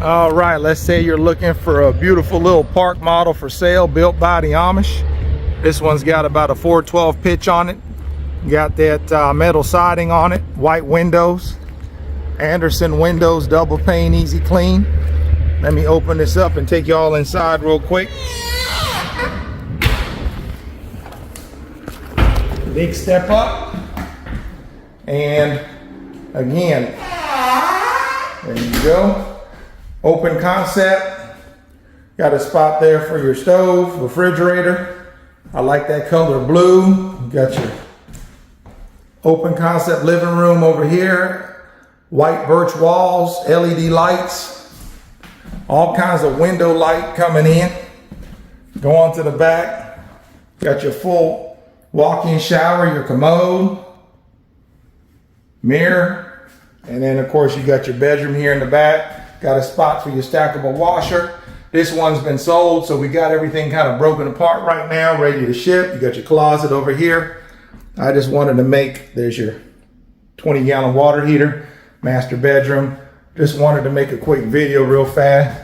All right, let's say you're looking for a beautiful little park model for sale built by the Amish. This one's got about a 412 pitch on it. Got that metal siding on it, white windows, Anderson windows, double pane, easy clean. Let me open this up and take you all inside real quick. Big step up. And again, there you go. Open concept. Got a spot there for your stove, refrigerator. I like that color blue. Got your open concept living room over here. White birch walls, LED lights, all kinds of window light coming in. Go on to the back. Got your full walk-in shower, your commode, mirror, and then of course you got your bedroom here in the back. Got a spot for your stackable washer. This one's been sold, so we got everything kind of broken apart right now, ready to ship. You got your closet over here. I just wanted to make, there's your 20-gallon water heater, master bedroom. Just wanted to make a quick video real fast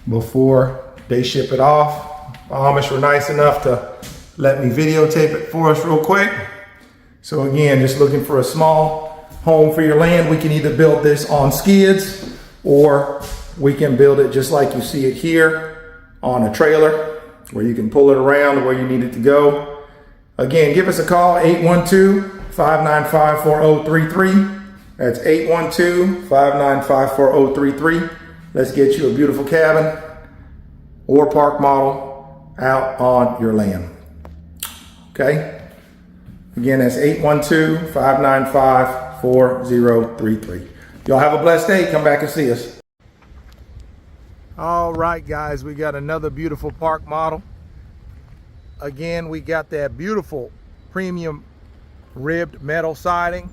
before they ship it off. Amish were nice enough to let me videotape it for us real quick. So again, just looking for a small home for your land. We can either build this on skids, or we can build it just like you see it here on a trailer where you can pull it around where you need it to go. Again, give us a call, 812-595-4033. That's 812-595-4033. Let's get you a beautiful cabin or park model out on your land. Okay? Again, that's 812-595-4033. Y'all have a blessed day. Come back and see us. All right, guys, we got another beautiful park model. Again, we got that beautiful premium ribbed metal siding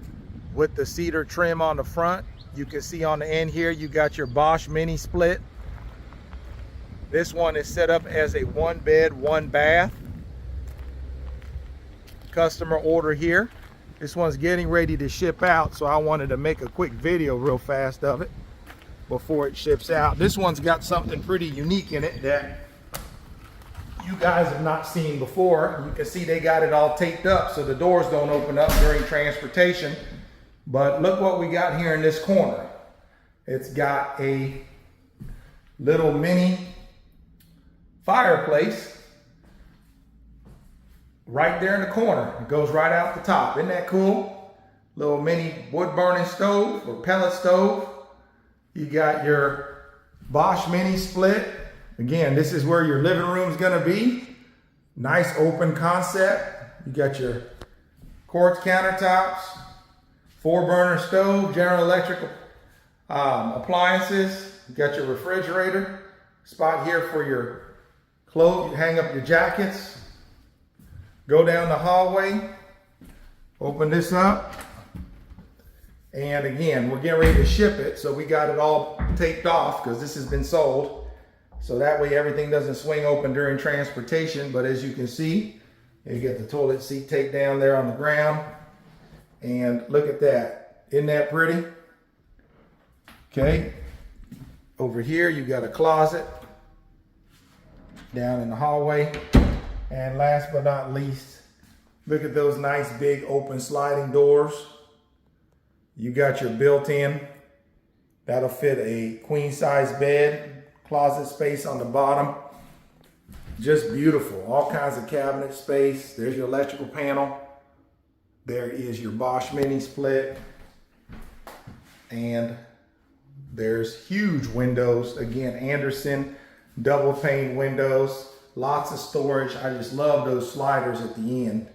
with the cedar trim on the front. You can see on the end here, you got your Bosch mini split. This one is set up as a 1-bed, 1-bath. Customer order here. This one's getting ready to ship out, so I wanted to make a quick video real fast of it before it ships out. This one's got something pretty unique in it that you guys have not seen before. You can see they got it all taped up so the doors don't open up during transportation. But look what we got here in this corner. It's got a little mini fireplace right there in the corner. It goes right out the top. Isn't that cool? Little mini wood burning stove or pellet stove. You got your Bosch mini split. Again, this is where your living room is going to be. Nice open concept. You got your quartz countertops, 4-burner stove, General Electric appliances. You got your refrigerator. Spot here for your clothes. You hang up your jackets. Go down the hallway, open this up, and again, we're getting ready to ship it, so we got it all taped off because this has been sold. So that way everything doesn't swing open during transportation, but as you can see, you get the toilet seat taped down there on the ground. And look at that. Isn't that pretty? Okay. Over here, you got a closet down in the hallway. And last but not least, look at those nice big open sliding doors. You got your built-in. That'll fit a queen size bed, closet space on the bottom. Just beautiful. All kinds of cabinet space. There's your electrical panel. There is your Bosch mini split. And there's huge windows. Again, Anderson double pane windows. Lots of storage. I just love those sliders at the end.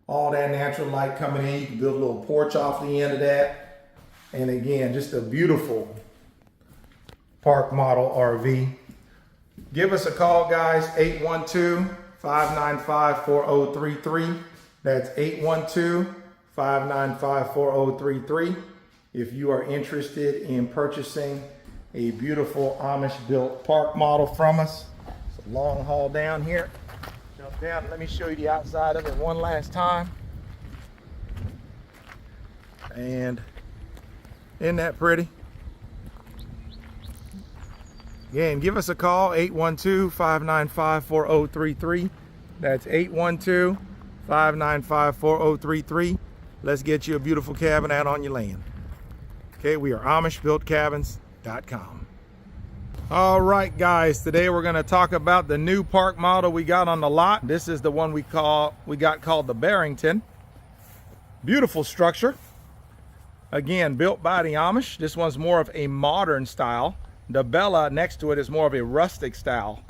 All that natural light coming in. You can build a little porch off the end of that. And again, just a beautiful park model RV. Give us a call, guys. 812-595-4033. That's 812-595-4033. If you are interested in purchasing a beautiful Amish built park model from us. Long haul down here. Jump down. Let me show you the outside of it one last time. And isn't that pretty? Again, give us a call, 812-595-4033. That's 812-595-4033. Let's get you a beautiful cabin out on your land. Okay, we are AmishBuiltCabins.com. All right, guys, today we're going to talk about the new park model we got on the lot. This is the one we got called the Bington. Beautiful structure. Again, built by the Amish. This one's more of a modern style. The Bella next to it is more of a rustic style.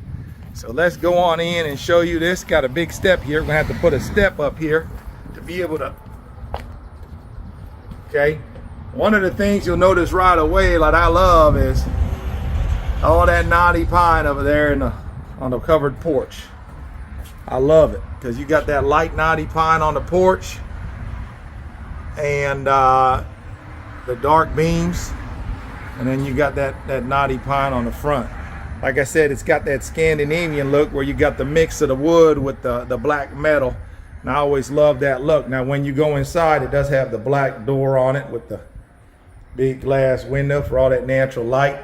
So let's go on in and show you this. Got a big step here. We're gonna have to put a step up here to be able to, okay. One of the things you'll notice right away, like I love, is all that knotty pine over there on the covered porch. I love it because you got that light knotty pine on the porch and the dark beams, and then you got that knotty pine on the front. Like I said, it's got that Scandinavian look where you got the mix of the wood with the black metal, and I always love that look. Now when you go inside, it does have the black door on it with the big glass window for all that natural light.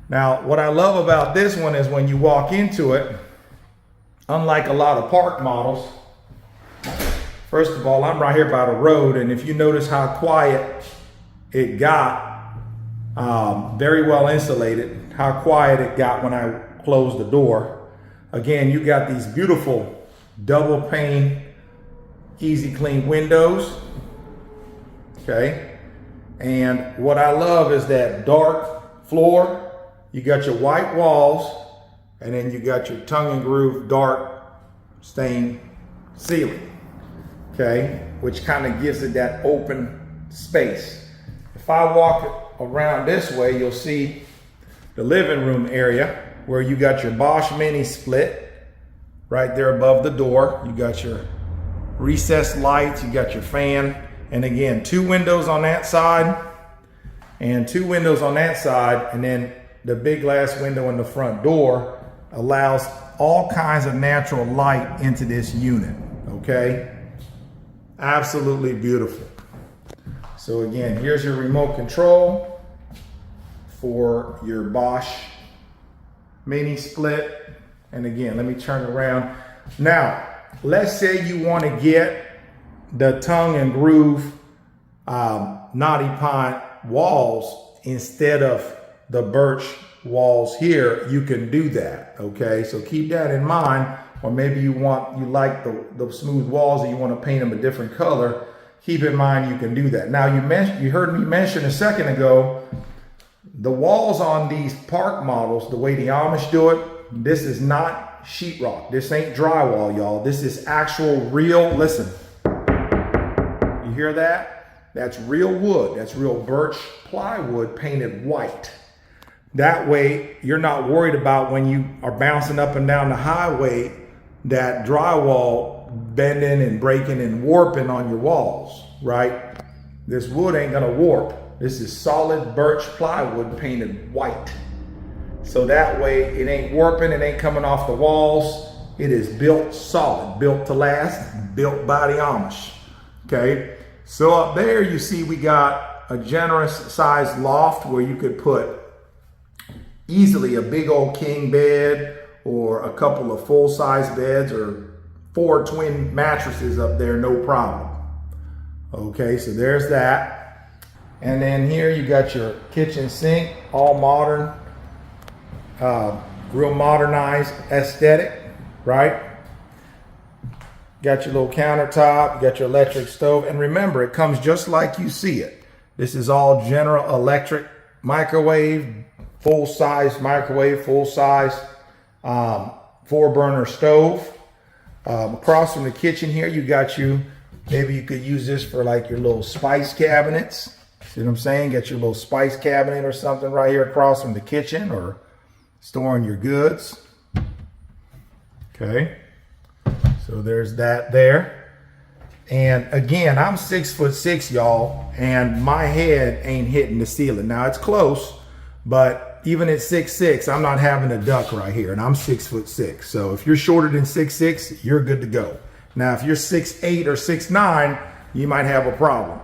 Now what I love about this one is when you walk into it, unlike a lot of park models, first of all, I'm right here by the road, and if you notice how quiet it got, very well insulated, how quiet it got when I closed the door. Again, you got these beautiful double pane, easy clean windows, okay? And what I love is that dark floor. You got your white walls, and then you got your tongue and groove dark stained ceiling, okay? Which kind of gives it that open space. If I walk around this way, you'll see the living room area where you got your Bosch mini split right there above the door. You got your recessed lights, you got your fan, and again, 2 windows on that side and 2 windows on that side, and then the big glass window in the front door allows all kinds of natural light into this unit, okay? Absolutely beautiful. So again, here's your remote control for your Bosch mini split. And again, let me turn around. Now, let's say you want to get the tongue and groove knotty pine walls instead of the birch walls here. You can do that, okay? So keep that in mind. Or maybe you like the smooth walls and you want to paint them a different color. Keep in mind you can do that. Now you heard me mention a second ago, the walls on these park models, the way the Amish do it, this is not sheetrock. This ain't drywall, y'all. This is actual real, listen. You hear that? That's real wood. That's real birch plywood painted white. That way you're not worried about when you are bouncing up and down the highway that drywall bending and breaking and warping on your walls, right? This wood ain't gonna warp. This is solid birch plywood painted white. So that way it ain't warping, it ain't coming off the walls. It is built solid, built to last, built by the Amish, okay? So up there you see we got a generous sized loft where you could put easily a big old king bed or a couple of full-size beds or 4 twin mattresses up there, no problem. Okay, so there's that. And then here you got your kitchen sink, all modern, real modernized aesthetic, right? Got your little countertop, you got your electric stove, and remember, it comes just like you see it. This is all General Electric microwave, full-size microwave, full-size 4-burner stove. Across from the kitchen here, you got maybe you could use this for like your little spice cabinets. See what I'm saying? Get your little spice cabinet or something right here across from the kitchen, or storing your goods. Okay, so there's that there. And again, I'm 6'6", y'all, and my head ain't hitting the ceiling. Now it's close, but even at 6'6", I'm not having a duck right here, and I'm 6'6". So if you're shorter than 6'6", you're good to go. Now, if you're 6'8" or 6'9", you might have a problem.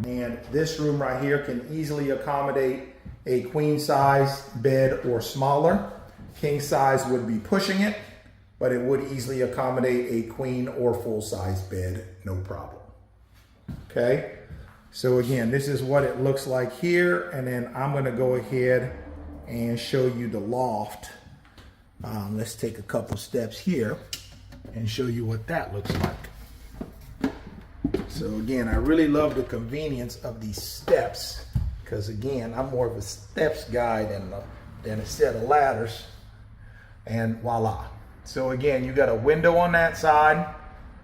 And this room right here can easily accommodate a queen size bed or smaller. King size would be pushing it, but it would easily accommodate a queen or full size bed, no problem. Okay, so again, this is what it looks like here, and then I'm gonna go ahead and show you the loft. Let's take a couple steps here and show you what that looks like. So again, I really love the convenience of these steps, because again, I'm more of a steps guy than a set of ladders. And voila. So again, you got a window on that side,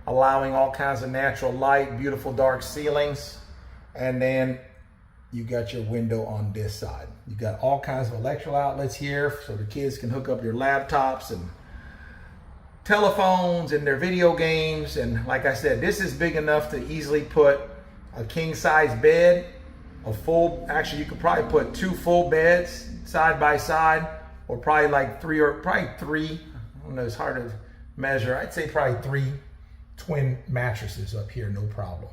allowing all kinds of natural light, beautiful dark ceilings, and then you got your window on this side. You got all kinds of electrical outlets here, so the kids can hook up their laptops and telephones and their video games. And like I said, this is big enough to easily put a king size bed, actually you could probably put 2 full beds side by side, or probably like three, I don't know, it's hard to measure. I'd say probably 3 twin mattresses up here, no problem.